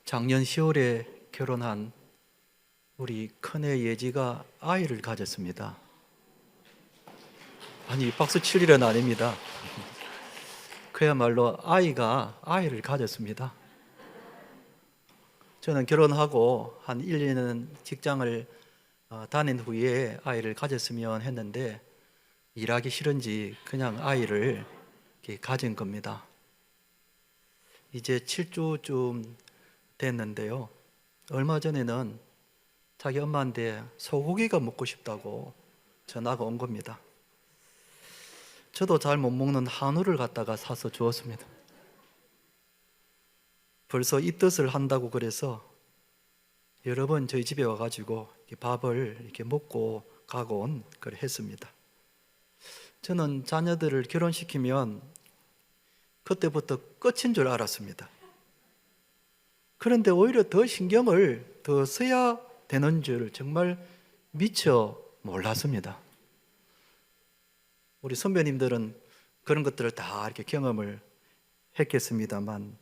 작년 10월에 결혼한 우리 큰애 예지가 아이를 가졌습니다. 아니, 박수 칠 일은 아닙니다. 그야말로 아이가 아이를 가졌습니다. 저는 결혼하고 한 1, 2년 직장을 다닌 후에 아이를 가졌으면 했는데 일하기 싫은지 그냥 아이를 이렇게 가진 겁니다. 이제 7주쯤 됐는데요. 얼마 전에는 자기 엄마한테 소고기가 먹고 싶다고 전화가 온 겁니다. 저도 잘 못 먹는 한우를 갖다가 사서 주었습니다. 벌써 이 뜻을 한다고 그래서 여러 번 저희 집에 와가지고 밥을 이렇게 먹고 가곤 그래 했습니다. 저는 자녀들을 결혼시키면 그때부터 끝인 줄 알았습니다. 그런데 오히려 더 신경을 더 써야 되는 줄 정말 미처 몰랐습니다. 우리 선배님들은 그런 것들을 다 이렇게 경험을 했겠습니다만,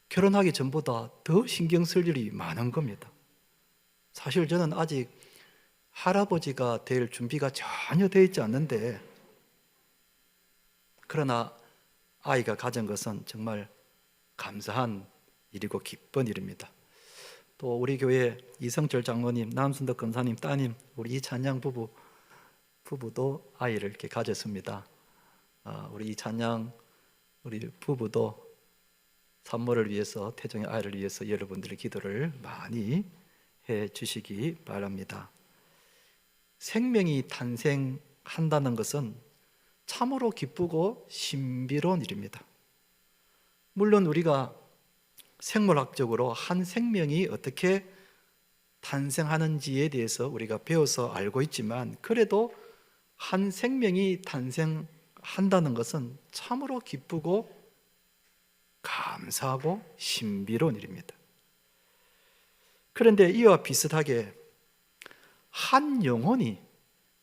결혼하기 전보다 더 신경 쓸 일이 많은 겁니다. 사실 저는 아직 할아버지가 될 준비가 전혀 되어 있지 않는데, 그러나 아이가 가진 것은 정말 감사한 일이고 기쁜 일입니다. 또 우리 교회 이성철 장로님, 남순덕 권사님 따님, 우리 이찬양 부부도 아이를 이렇게 가졌습니다. 우리 이찬양 우리 부부도 산모를 위해서, 태정의 아이를 위해서 여러분들의 기도를 많이 해 주시기 바랍니다. 생명이 탄생한다는 것은 참으로 기쁘고 신비로운 일입니다. 물론 우리가 생물학적으로 한 생명이 어떻게 탄생하는지에 대해서 우리가 배워서 알고 있지만, 그래도 한 생명이 탄생한다는 것은 참으로 기쁘고 감사하고 신비로운 일입니다. 그런데 이와 비슷하게 한 영혼이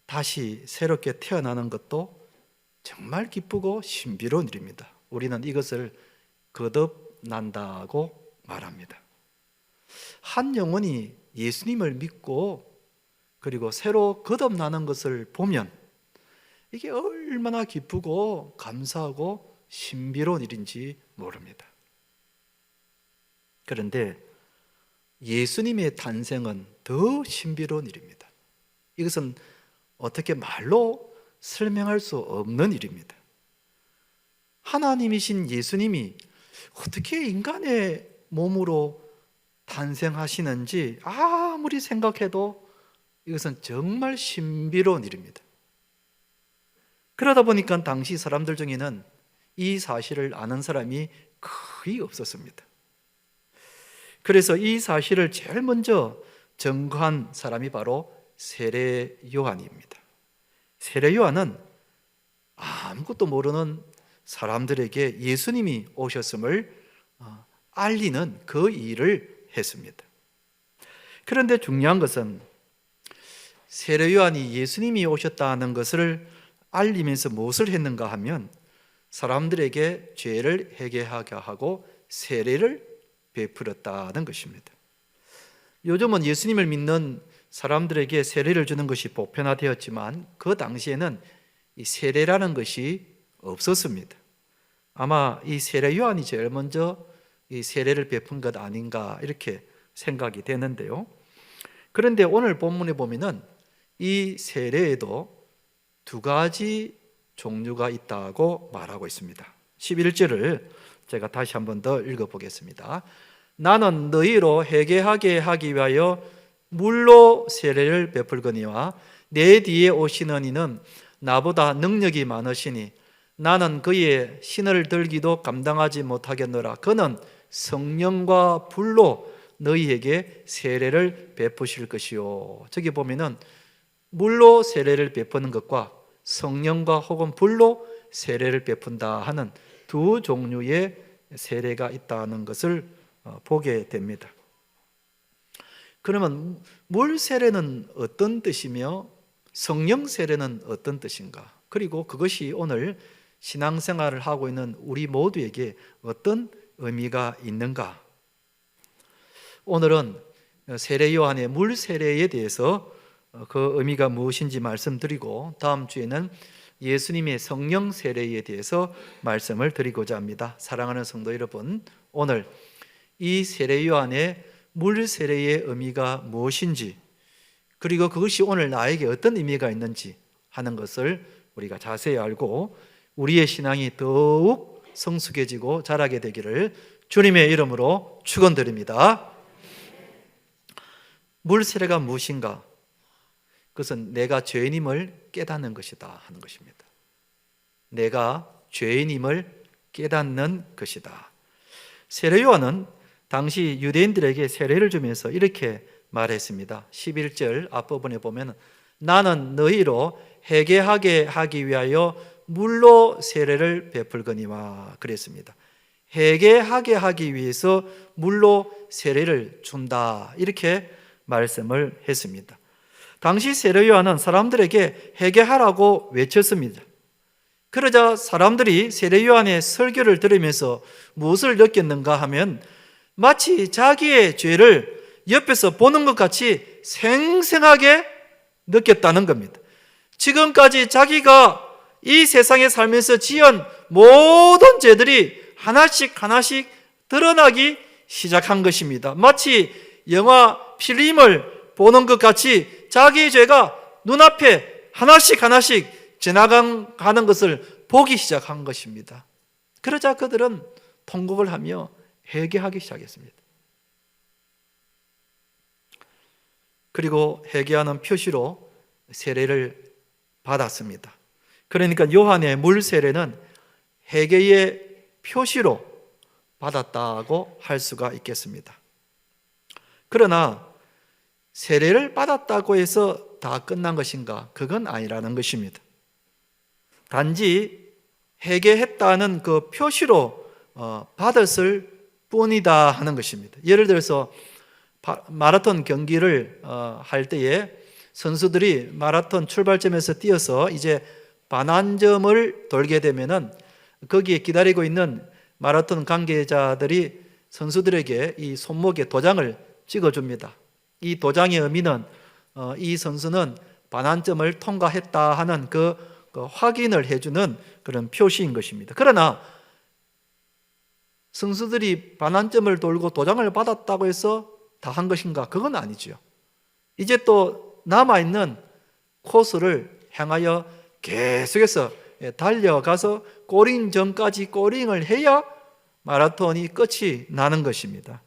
다시 새롭게 태어나는 것도 정말 기쁘고 신비로운 일입니다. 우리는 이것을 거듭난다고 말합니다. 한 영혼이 예수님을 믿고 그리고 새로 거듭나는 것을 보면 이게 얼마나 기쁘고 감사하고 신비로운 일인지 모릅니다. 그런데 예수님의 탄생은 더 신비로운 일입니다. 이것은 어떻게 말로 설명할 수 없는 일입니다. 하나님이신 예수님이 어떻게 인간의 몸으로 탄생하시는지 아무리 생각해도 이것은 정말 신비로운 일입니다. 그러다 보니까 당시 사람들 중에는 이 사실을 아는 사람이 거의 없었습니다. 그래서 이 사실을 제일 먼저 전거한 사람이 바로 세례 요한입니다. 세례 요한은 아무것도 모르는 사람들에게 예수님이 오셨음을 알리는 그 일을 했습니다. 그런데 중요한 것은 세례 요한이 예수님이 오셨다는 것을 알리면서 무엇을 했는가 하면 사람들에게 죄를 회개하게 하고 세례를 베풀었다는 것입니다. 요즘은 예수님을 믿는 사람들에게 세례를 주는 것이 보편화되었지만 그 당시에는 이 세례라는 것이 없었습니다. 아마 이 세례 요한이 제일 먼저 이 세례를 베푼 것 아닌가 이렇게 생각이 되는데요. 그런데 오늘 본문에 보면은 이 세례에도 두 가지 종류가 있다고 말하고 있습니다. 11절을 제가 다시 한 번 더 읽어보겠습니다. 나는 너희로 회개하게 하기 위하여 물로 세례를 베풀거니와 내 뒤에 오시는 이는 나보다 능력이 많으시니 나는 그의 신을 들기도 감당하지 못하겠노라. 그는 성령과 불로 너희에게 세례를 베푸실 것이요. 저기 보면은 물로 세례를 베푸는 것과 성령과 혹은 불로 세례를 베푼다 하는 두 종류의 세례가 있다는 것을 보게 됩니다. 그러면 물 세례는 어떤 뜻이며 성령 세례는 어떤 뜻인가? 그리고 그것이 오늘 신앙생활을 하고 있는 우리 모두에게 어떤 의미가 있는가? 오늘은 세례 요한의 물 세례에 대해서 그 의미가 무엇인지 말씀드리고, 다음 주에는 예수님의 성령 세례에 대해서 말씀을 드리고자 합니다. 사랑하는 성도 여러분, 오늘 이 세례 요한의 물 세례의 의미가 무엇인지, 그리고 그것이 오늘 나에게 어떤 의미가 있는지 하는 것을 우리가 자세히 알고 우리의 신앙이 더욱 성숙해지고 자라게 되기를 주님의 이름으로 축원드립니다. 물 세례가 무엇인가? 그것은 내가 죄인임을 깨닫는 것이다 하는 것입니다. 내가 죄인임을 깨닫는 것이다. 세례 요한은 당시 유대인들에게 세례를 주면서 이렇게 말했습니다. 11절 앞부분에 보면 나는 너희로 회개하게 하기 위하여 물로 세례를 베풀거니와 그랬습니다. 회개하게 하기 위해서 물로 세례를 준다, 이렇게 말씀을 했습니다. 당시 세례 요한은 사람들에게 회개하라고 외쳤습니다. 그러자 사람들이 세례 요한의 설교를 들으면서 무엇을 느꼈는가 하면 마치 자기의 죄를 옆에서 보는 것 같이 생생하게 느꼈다는 겁니다. 지금까지 자기가 이 세상에 살면서 지은 모든 죄들이 하나씩 하나씩 드러나기 시작한 것입니다. 마치 영화 필름을 보는 것 같이 자기의 죄가 눈앞에 하나씩 하나씩 지나가는 것을 보기 시작한 것입니다. 그러자 그들은 통곡을 하며 회개하기 시작했습니다. 그리고 회개하는 표시로 세례를 받았습니다. 그러니까 요한의 물 세례는 회개의 표시로 받았다고 할 수가 있겠습니다. 그러나 세례를 받았다고 해서 다 끝난 것인가? 그건 아니라는 것입니다. 단지 회개했다는 그 표시로 받았을 뿐이다 하는 것입니다. 예를 들어서 마라톤 경기를 할 때에 선수들이 마라톤 출발점에서 뛰어서 이제 반환점을 돌게 되면은 거기에 기다리고 있는 마라톤 관계자들이 선수들에게 이 손목에 도장을 찍어줍니다. 이 도장의 의미는 이 선수는 반환점을 통과했다 하는 그 확인을 해주는 그런 표시인 것입니다. 그러나 선수들이 반환점을 돌고 도장을 받았다고 해서 다 한 것인가? 그건 아니죠. 이제 또 남아있는 코스를 향하여 계속해서 달려가서 꼬링 전까지 꼬링을 해야 마라톤이 끝이 나는 것입니다.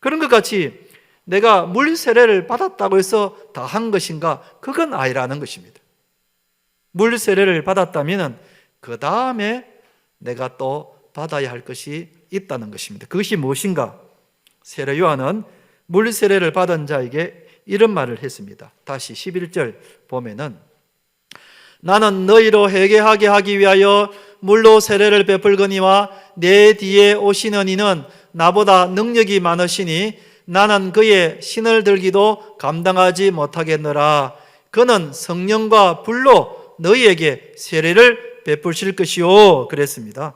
그런 것 같이 내가 물 세례를 받았다고 해서 다 한 것인가? 그건 아니라는 것입니다. 물 세례를 받았다면 그 다음에 내가 또 받아야 할 것이 있다는 것입니다. 그것이 무엇인가? 세례 요한은 물 세례를 받은 자에게 이런 말을 했습니다. 다시 11절 보면은 나는 너희로 회개하게 하기 위하여 물로 세례를 베풀거니와 내 뒤에 오시는 이는 나보다 능력이 많으시니 나는 그의 신을 들기도 감당하지 못하겠노라. 그는 성령과 불로 너희에게 세례를 베푸실 것이요 그랬습니다.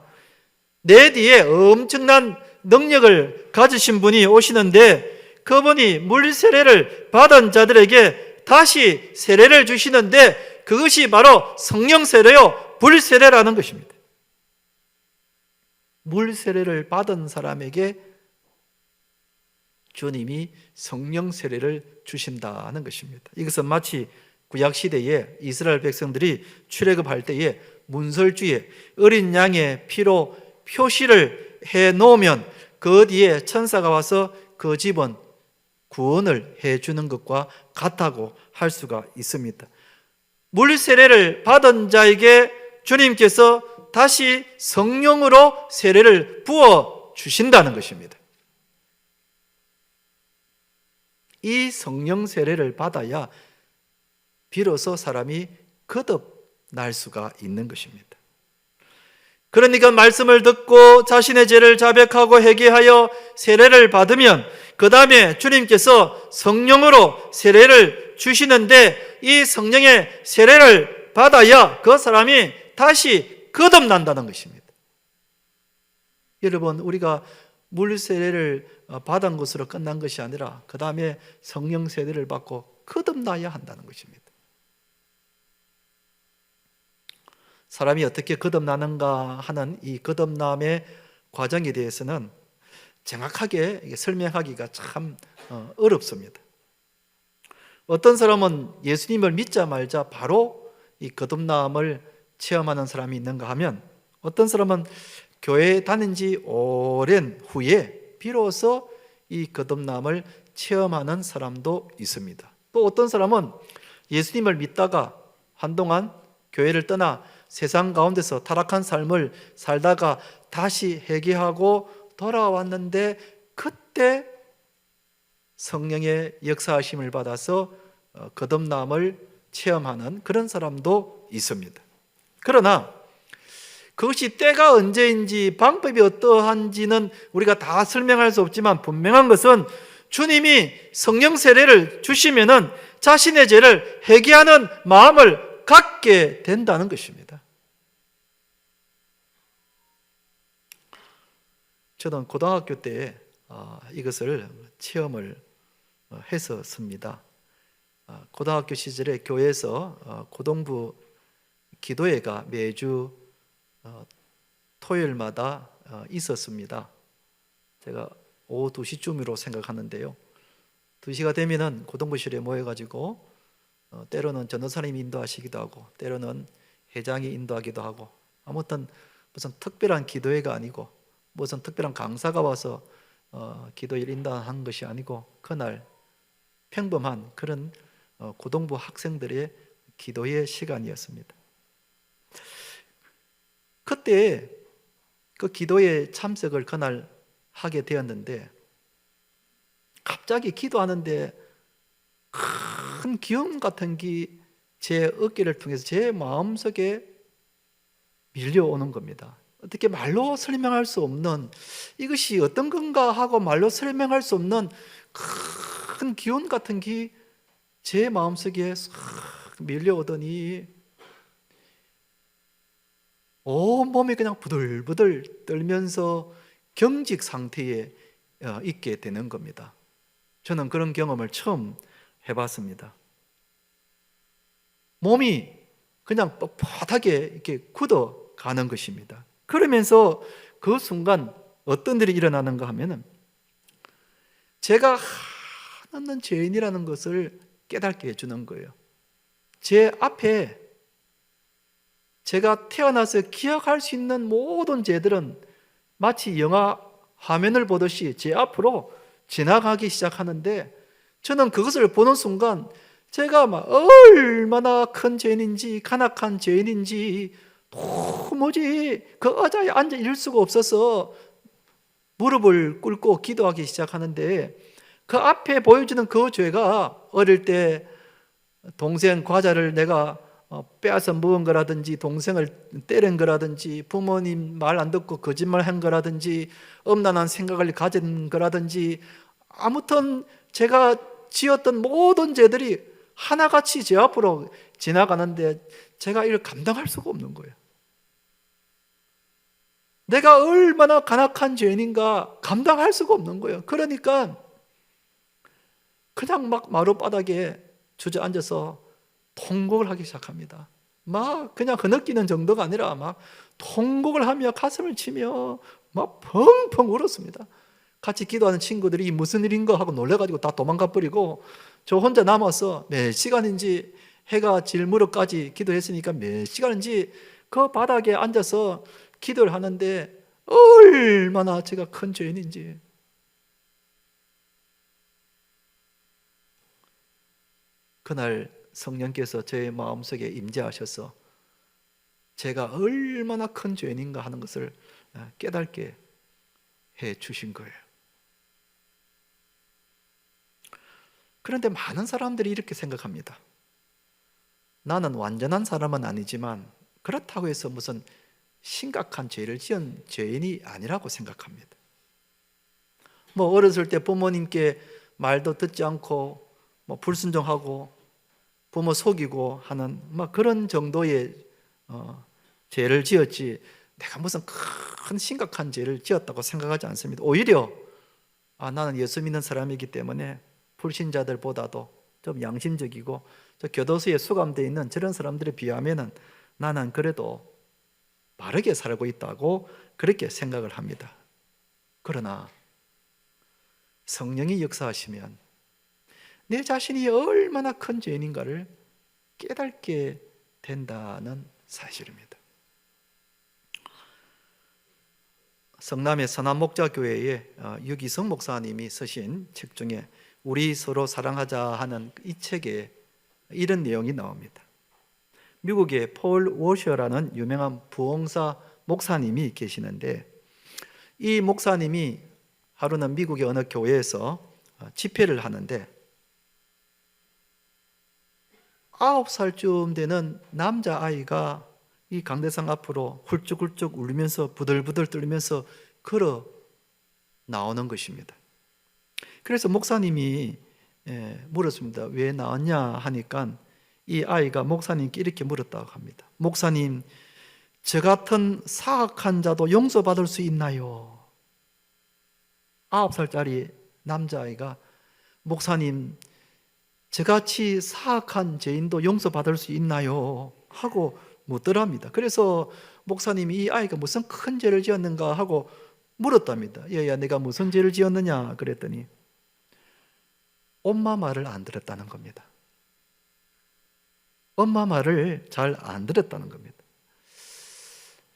내 뒤에 엄청난 능력을 가지신 분이 오시는데 그분이 물 세례를 받은 자들에게 다시 세례를 주시는데 그것이 바로 성령 세례요 불 세례라는 것입니다. 물 세례를 받은 사람에게 주님이 성령 세례를 주신다는 것입니다. 이것은 마치 구약 시대에 이스라엘 백성들이 출애굽할 때에 문설주에 어린 양의 피로 표시를 해 놓으면 그 뒤에 천사가 와서 그 집은 구원을 해 주는 것과 같다고 할 수가 있습니다. 물 세례를 받은 자에게 주님께서 다시 성령으로 세례를 부어 주신다는 것입니다. 이 성령 세례를 받아야 비로소 사람이 거듭날 수가 있는 것입니다. 그러니까 말씀을 듣고 자신의 죄를 자백하고 회개하여 세례를 받으면 그 다음에 주님께서 성령으로 세례를 주시는데 이 성령의 세례를 받아야 그 사람이 다시 거듭난다는 것입니다. 여러분, 우리가 물 세례를 받은 것으로 끝난 것이 아니라 그 다음에 성령 세례를 받고 거듭나야 한다는 것입니다. 사람이 어떻게 거듭나는가 하는 이 거듭남의 과정에 대해서는 정확하게 설명하기가 참 어렵습니다. 어떤 사람은 예수님을 믿자 말자 바로 이 거듭남을 체험하는 사람이 있는가 하면, 어떤 사람은 교회에 다닌 지 오랜 후에 비로소 이 거듭남을 체험하는 사람도 있습니다. 또 어떤 사람은 예수님을 믿다가 한동안 교회를 떠나 세상 가운데서 타락한 삶을 살다가 다시 회개하고 돌아왔는데 그때 성령의 역사하심을 받아서 거듭남을 체험하는 그런 사람도 있습니다. 그러나 그것이 때가 언제인지 방법이 어떠한지는 우리가 다 설명할 수 없지만, 분명한 것은 주님이 성령 세례를 주시면은 자신의 죄를 회개하는 마음을 갖게 된다는 것입니다. 저는 고등학교 때 이것을 체험을 했었습니다. 고등학교 시절에 교회에서 고등부 기도회가 매주 토요일마다 있었습니다. 제가 오후 2시쯤으로 생각하는데요, 2시가 되면은 고등부실에 모여가지고 때로는 전도사님이 인도하시기도 하고 때로는 회장이 인도하기도 하고, 아무튼 무슨 특별한 기도회가 아니고 무슨 특별한 강사가 와서 기도를 인도한 것이 아니고 그날 평범한 그런 고등부 학생들의 기도의 시간이었습니다. 그때 그 기도에 참석을 그날 하게 되었는데, 갑자기 기도하는데 큰 기운 같은 게 제 어깨를 통해서 제 마음속에 밀려오는 겁니다. 어떻게 말로 설명할 수 없는, 이것이 어떤 건가 하고 말로 설명할 수 없는 큰 기운 같은 게 제 마음속에 싹 밀려오더니 온몸이 그냥 부들부들 떨면서 경직 상태에 있게 되는 겁니다. 저는 그런 경험을 처음 해봤습니다. 몸이 그냥 뻣뻣하게 이렇게 굳어가는 것입니다. 그러면서 그 순간 어떤 일이 일어나는가 하면은, 제가 하나는 죄인이라는 것을 깨닫게 해주는 거예요. 제 앞에 제가 태어나서 기억할 수 있는 모든 죄들은 마치 영화 화면을 보듯이 제 앞으로 지나가기 시작하는데, 저는 그것을 보는 순간 제가 얼마나 큰 죄인인지, 간악한 죄인인지 도무지 그 의자에 앉아 있을 수가 없어서 무릎을 꿇고 기도하기 시작하는데, 그 앞에 보여주는 그 죄가 어릴 때 동생 과자를 내가 빼앗아 먹은 거라든지, 동생을 때린 거라든지, 부모님 말 안 듣고 거짓말 한 거라든지, 엄란한 생각을 가진 거라든지, 아무튼 제가 지었던 모든 죄들이 하나같이 제 앞으로 지나가는데 제가 이걸 감당할 수가 없는 거예요. 내가 얼마나 간악한 죄인인가 감당할 수가 없는 거예요. 그러니까 그냥 막 마룻바닥에 주저앉아서 통곡을 하기 시작합니다. 막 그냥 흐느끼는 정도가 아니라 막 통곡을 하며 가슴을 치며 막 펑펑 울었습니다. 같이 기도하는 친구들이 무슨 일인가 하고 놀래가지고 다 도망가 버리고, 저 혼자 남아서 몇 시간인지, 해가 질 무렵까지 기도했으니까 몇 시간인지 그 바닥에 앉아서 기도를 하는데 얼마나 제가 큰 죄인인지. 그날 성령께서 제 마음속에 임재하셔서 제가 얼마나 큰 죄인인가 하는 것을 깨닫게 해 주신 거예요. 그런데 많은 사람들이 이렇게 생각합니다. 나는 완전한 사람은 아니지만 그렇다고 해서 무슨 심각한 죄를 지은 죄인이 아니라고 생각합니다. 어렸을 때 부모님께 말도 듣지 않고 불순종하고 부모 속이고 하는 그런 정도의 죄를 지었지, 내가 무슨 큰 심각한 죄를 지었다고 생각하지 않습니다. 오히려 나는 예수 믿는 사람이기 때문에 불신자들보다도 좀 양심적이고 저 교도소에 수감되어 있는 저런 사람들에 비하면은 나는 그래도 바르게 살고 있다고 그렇게 생각을 합니다. 그러나 성령이 역사하시면 내 자신이 얼마나 큰 죄인인가를 깨닫게 된다는 사실입니다. 성남의 선한목자교회의 유기성 목사님이 쓰신 책 중에 우리 서로 사랑하자 하는 이 책에 이런 내용이 나옵니다. 미국의 폴 워셔라는 유명한 부흥사 목사님이 계시는데, 이 목사님이 하루는 미국의 어느 교회에서 집회를 하는데 9살쯤 되는 남자아이가 이 강대상 앞으로 훌쩍훌쩍 울면서 부들부들 떨면서 걸어 나오는 것입니다. 그래서 목사님이 물었습니다. 왜 나왔냐 하니까 이 아이가 목사님께 이렇게 물었다고 합니다. 목사님, 저 같은 사악한 자도 용서받을 수 있나요? 9살짜리 남자아이가 목사님, 저같이 사악한 죄인도 용서받을 수 있나요? 하고 묻더랍니다. 그래서 목사님이 이 아이가 무슨 큰 죄를 지었는가 하고 물었답니다. 얘야, 내가 무슨 죄를 지었느냐 그랬더니 엄마 말을 안 들었다는 겁니다. 엄마 말을 잘 안 들었다는 겁니다.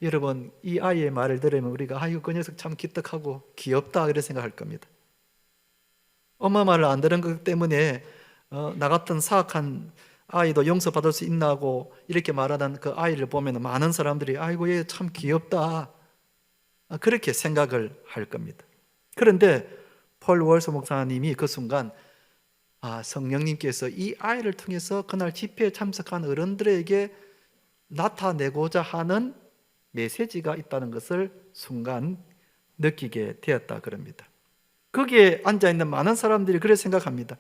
여러분, 이 아이의 말을 들으면 우리가 아이고 그 녀석 참 기특하고 귀엽다 그렇게 생각할 겁니다. 엄마 말을 안 들은 것 때문에 나 같은 사악한 아이도 용서받을 수 있나고 이렇게 말하는 그 아이를 보면 많은 사람들이 아이고 얘 참 귀엽다 그렇게 생각을 할 겁니다. 그런데 폴 월서 목사님이 그 순간 성령님께서 이 아이를 통해서 그날 집회에 참석한 어른들에게 나타내고자 하는 메시지가 있다는 것을 순간 느끼게 되었다 그럽니다. 거기에 앉아있는 많은 사람들이 그렇게 생각합니다.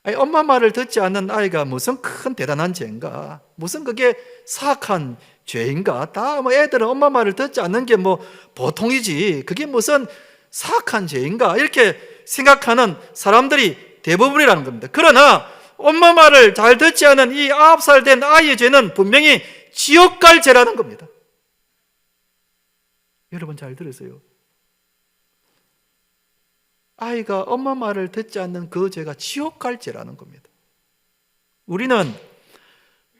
아니, 엄마 말을 듣지 않는 아이가 무슨 큰 대단한 죄인가? 무슨 그게 사악한 죄인가? 다 뭐 애들은 엄마 말을 듣지 않는 게 뭐 보통이지 그게 무슨 사악한 죄인가? 이렇게 생각하는 사람들이 대부분이라는 겁니다. 그러나 엄마 말을 잘 듣지 않은 이 9살 된 아이의 죄는 분명히 지옥 갈 죄라는 겁니다. 여러분 잘 들으세요. 아이가 엄마 말을 듣지 않는 그 죄가 지옥 갈 죄라는 겁니다. 우리는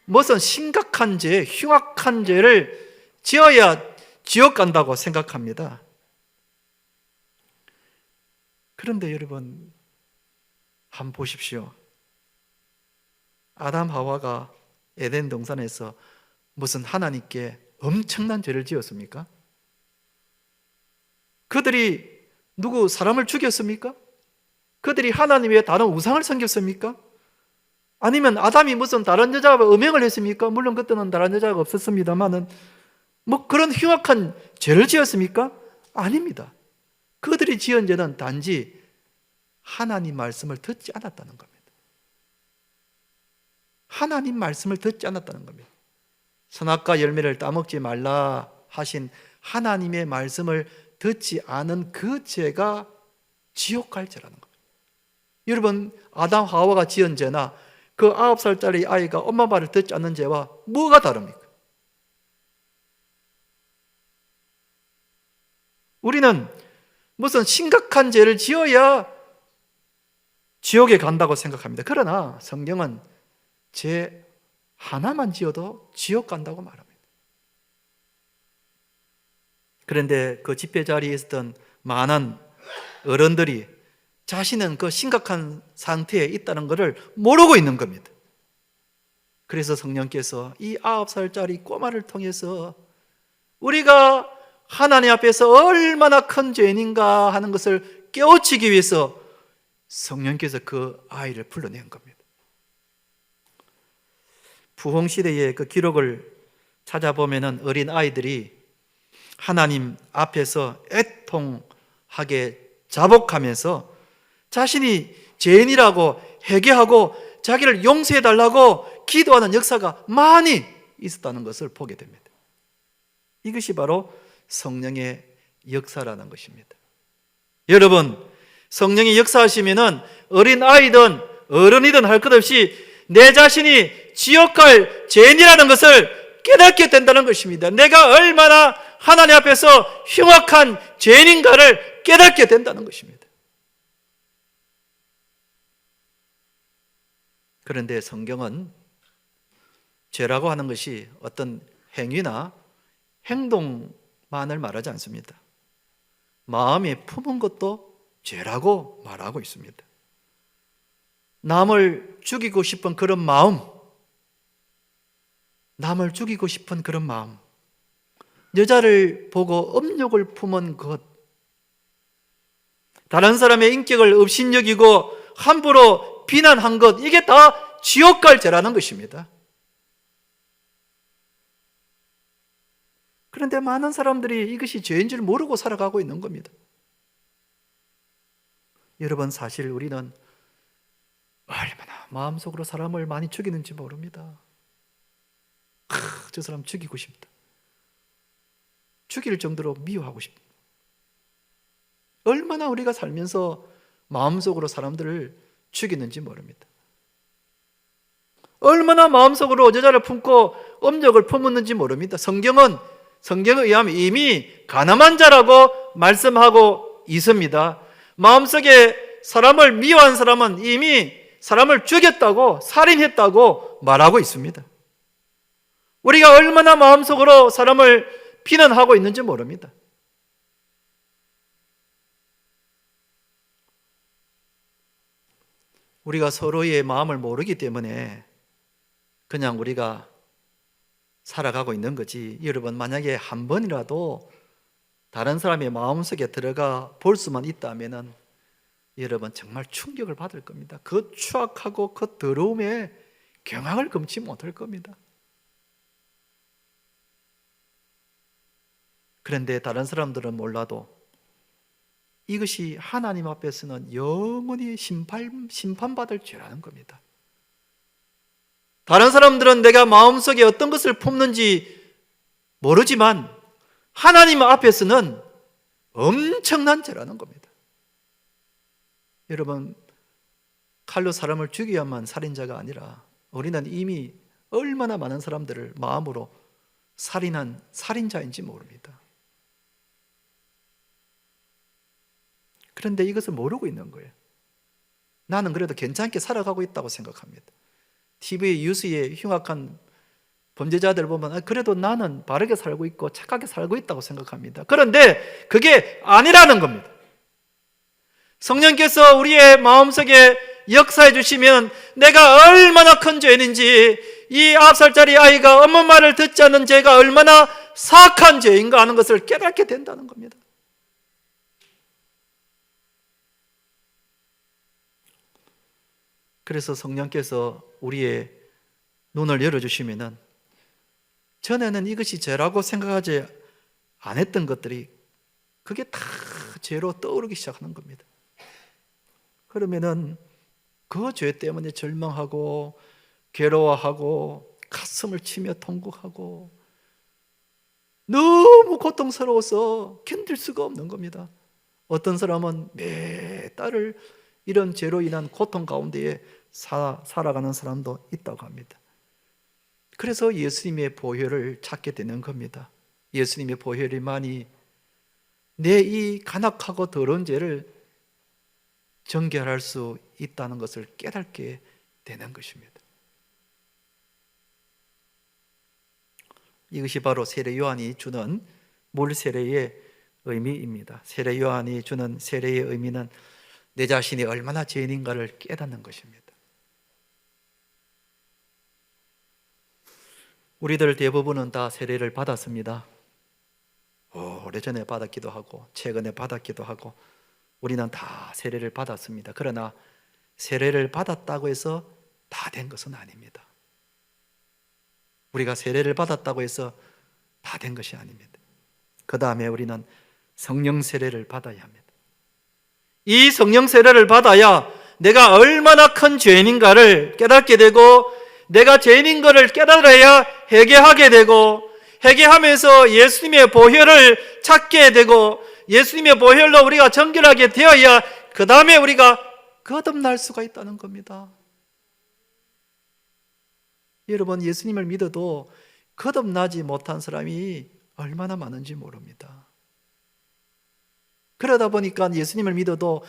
무슨 심각한 죄, 흉악한 죄를 지어야 지옥 간다고 생각합니다. 그런데 여러분 한번 보십시오. 아담 하와가 에덴 동산에서 무슨 하나님께 엄청난 죄를 지었습니까? 그들이 누구 사람을 죽였습니까? 그들이 하나님 외에 다른 우상을 섬겼습니까? 아니면 아담이 무슨 다른 여자와 음행을 했습니까? 물론 그때는 다른 여자가 없었습니다만은 뭐 그런 흉악한 죄를 지었습니까? 아닙니다. 그들이 지은 죄는 단지 하나님 말씀을 듣지 않았다는 겁니다. 하나님 말씀을 듣지 않았다는 겁니다. 선악과 열매를 따먹지 말라 하신 하나님의 말씀을 듣지 않은 그 죄가 지옥 갈 죄라는 겁니다. 여러분, 아담 하와가 지은 죄나 그 9살짜리 아이가 엄마 말을 듣지 않는 죄와 뭐가 다릅니까? 우리는 무슨 심각한 죄를 지어야 지옥에 간다고 생각합니다. 그러나 성경은 죄 하나만 지어도 지옥 간다고 말합니다. 그런데 그 집회 자리에 있었던 많은 어른들이 자신은 그 심각한 상태에 있다는 것을 모르고 있는 겁니다. 그래서 성령께서 이 9살짜리 꼬마를 통해서 우리가 하나님 앞에서 얼마나 큰 죄인인가 하는 것을 깨우치기 위해서 성령께서 그 아이를 불러낸 겁니다. 부흥시대의 그 기록을 찾아보면 어린 아이들이 하나님 앞에서 애통하게 자복하면서 자신이 죄인이라고 회개하고 자기를 용서해달라고 기도하는 역사가 많이 있었다는 것을 보게 됩니다. 이것이 바로 성령의 역사라는 것입니다. 여러분, 성령이 역사하시면은 어린 아이든 어른이든 할 것 없이 내 자신이 지옥 갈 죄인이라는 것을 깨닫게 된다는 것입니다. 내가 얼마나 하나님 앞에서 흉악한 죄인인가를 깨닫게 된다는 것입니다. 그런데 성경은 죄라고 하는 것이 어떤 행위나 행동만을 말하지 않습니다. 마음에 품은 것도 죄라고 말하고 있습니다. 남을 죽이고 싶은 그런 마음, 남을 죽이고 싶은 그런 마음, 여자를 보고 음욕을 품은 것, 다른 사람의 인격을 업신여기고 함부로 비난한 것, 이게 다 지옥 갈 죄라는 것입니다. 그런데 많은 사람들이 이것이 죄인 줄 모르고 살아가고 있는 겁니다. 여러분, 사실 우리는 얼마나 마음속으로 사람을 많이 죽이는지 모릅니다. 저 사람 죽이고 싶다. 죽일 정도로 미워하고 싶다. 얼마나 우리가 살면서 마음속으로 사람들을 죽이는지 모릅니다. 얼마나 마음속으로 여자를 품고 음욕을 품었는지 모릅니다. 성경에 의하면 이미 가늠한 자라고 말씀하고 있습니다. 마음속에 사람을 미워한 사람은 이미 사람을 죽였다고, 살인했다고 말하고 있습니다. 우리가 얼마나 마음속으로 사람을 비난하고 있는지 모릅니다. 우리가 서로의 마음을 모르기 때문에 그냥 우리가 살아가고 있는 거지. 여러분, 만약에 한 번이라도 다른 사람의 마음속에 들어가 볼 수만 있다면은 여러분 정말 충격을 받을 겁니다. 그 추악하고 그 더러움에 경악을 금치 못할 겁니다. 그런데 다른 사람들은 몰라도 이것이 하나님 앞에서는 영원히 심판받을 죄라는 겁니다. 다른 사람들은 내가 마음속에 어떤 것을 품는지 모르지만 하나님 앞에서는 엄청난 죄라는 겁니다. 여러분, 칼로 사람을 죽여야만 살인자가 아니라 우리는 이미 얼마나 많은 사람들을 마음으로 살인한 살인자인지 모릅니다. 그런데 이것을 모르고 있는 거예요. 나는 그래도 괜찮게 살아가고 있다고 생각합니다. TV 뉴스에 흉악한 범죄자들 보면 그래도 나는 바르게 살고 있고 착하게 살고 있다고 생각합니다. 그런데 그게 아니라는 겁니다. 성령께서 우리의 마음속에 역사해 주시면 내가 얼마나 큰 죄인인지, 이 9살짜리 아이가 엄마 말을 듣지 않는 죄가 얼마나 사악한 죄인가 하는 것을 깨닫게 된다는 겁니다. 그래서 성령께서 우리의 눈을 열어주시면은 전에는 이것이 죄라고 생각하지 않았던 것들이 그게 다 죄로 떠오르기 시작하는 겁니다. 그러면은 그 죄 때문에 절망하고 괴로워하고 가슴을 치며 통곡하고 너무 고통스러워서 견딜 수가 없는 겁니다. 어떤 사람은 매달 이런 죄로 인한 고통 가운데에 살아가는 사람도 있다고 합니다. 그래서 예수님의 보혈을 찾게 되는 겁니다. 예수님의 보혈이만이 내 이 간악하고 더러운 죄를 정결할 수 있다는 것을 깨닫게 되는 것입니다. 이것이 바로 세례 요한이 주는 물 세례의 의미입니다. 세례 요한이 주는 세례의 의미는 내 자신이 얼마나 죄인인가를 깨닫는 것입니다. 우리들 대부분은 다 세례를 받았습니다. 오래전에 받았기도 하고 최근에 받았기도 하고 우리는 다 세례를 받았습니다. 그러나 세례를 받았다고 해서 다 된 것은 아닙니다. 우리가 세례를 받았다고 해서 다 된 것이 아닙니다. 그 다음에 우리는 성령 세례를 받아야 합니다. 이 성령 세례를 받아야 내가 얼마나 큰 죄인인가를 깨닫게 되고, 내가 죄인인 것을 깨달아야 회개하게 되고, 회개하면서 예수님의 보혈을 찾게 되고, 예수님의 보혈로 우리가 정결하게 되어야 그 다음에 우리가 거듭날 수가 있다는 겁니다. 여러분, 예수님을 믿어도 거듭나지 못한 사람이 얼마나 많은지 모릅니다. 그러다 보니까 예수님을 믿어도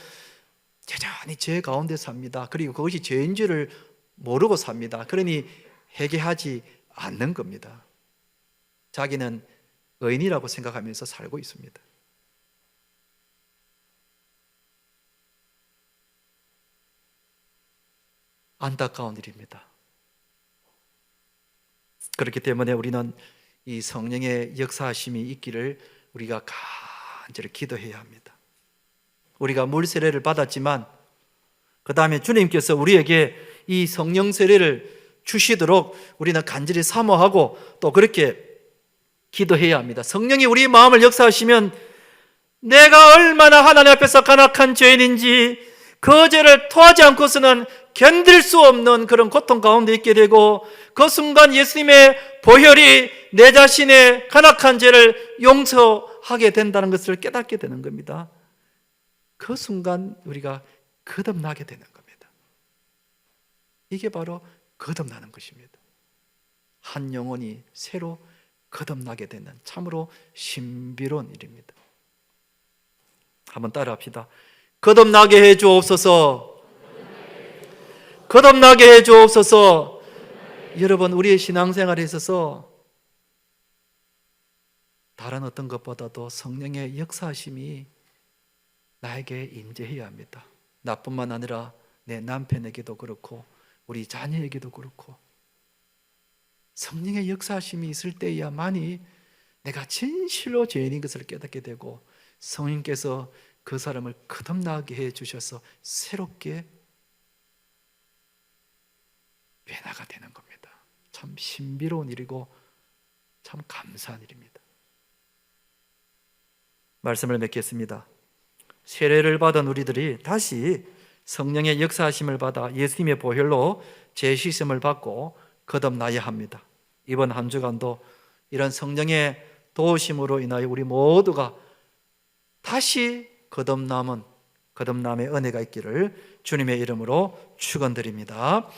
여전히 죄 가운데 삽니다. 그리고 그것이 죄인 줄을 모르고 삽니다. 그러니 회개하지 않는 겁니다. 자기는 의인이라고 생각하면서 살고 있습니다. 안타까운 일입니다. 그렇기 때문에 우리는 이 성령의 역사하심이 있기를 우리가 간절히 기도해야 합니다. 우리가 물 세례를 받았지만 그 다음에 주님께서 우리에게 이 성령 세례를 주시도록 우리는 간절히 사모하고 또 그렇게 기도해야 합니다. 성령이 우리 마음을 역사하시면 내가 얼마나 하나님 앞에서 간악한 죄인인지 그 죄를 토하지 않고서는 견딜 수 없는 그런 고통 가운데 있게 되고, 그 순간 예수님의 보혈이 내 자신의 간악한 죄를 용서하게 된다는 것을 깨닫게 되는 겁니다. 그 순간 우리가 거듭나게 되는 겁니다. 이게 바로 거듭나는 것입니다. 한 영혼이 새로 거듭나게 되는 참으로 신비로운 일입니다. 한번 따라합시다. 거듭나게 해 주옵소서. 거듭나게 해 주옵소서. 여러분, 우리의 신앙생활에 있어서 다른 어떤 것보다도 성령의 역사하심이 나에게 임재해야 합니다. 나뿐만 아니라 내 남편에게도 그렇고 우리 자녀에게도 그렇고 성령의 역사하심이 있을 때야만이 내가 진실로 죄인인 것을 깨닫게 되고 성령께서 그 사람을 거듭나게 해 주셔서 새롭게 변화가 되는 겁니다. 참 신비로운 일이고 참 감사한 일입니다. 말씀을 맺겠습니다. 세례를 받은 우리들이 다시 성령의 역사하심을 받아 예수님의 보혈로 재시심을 받고 거듭나야 합니다. 이번 한 주간도 이런 성령의 도우심으로 인하여 우리 모두가 다시 거듭남의 은혜가 있기를 주님의 이름으로 축원드립니다.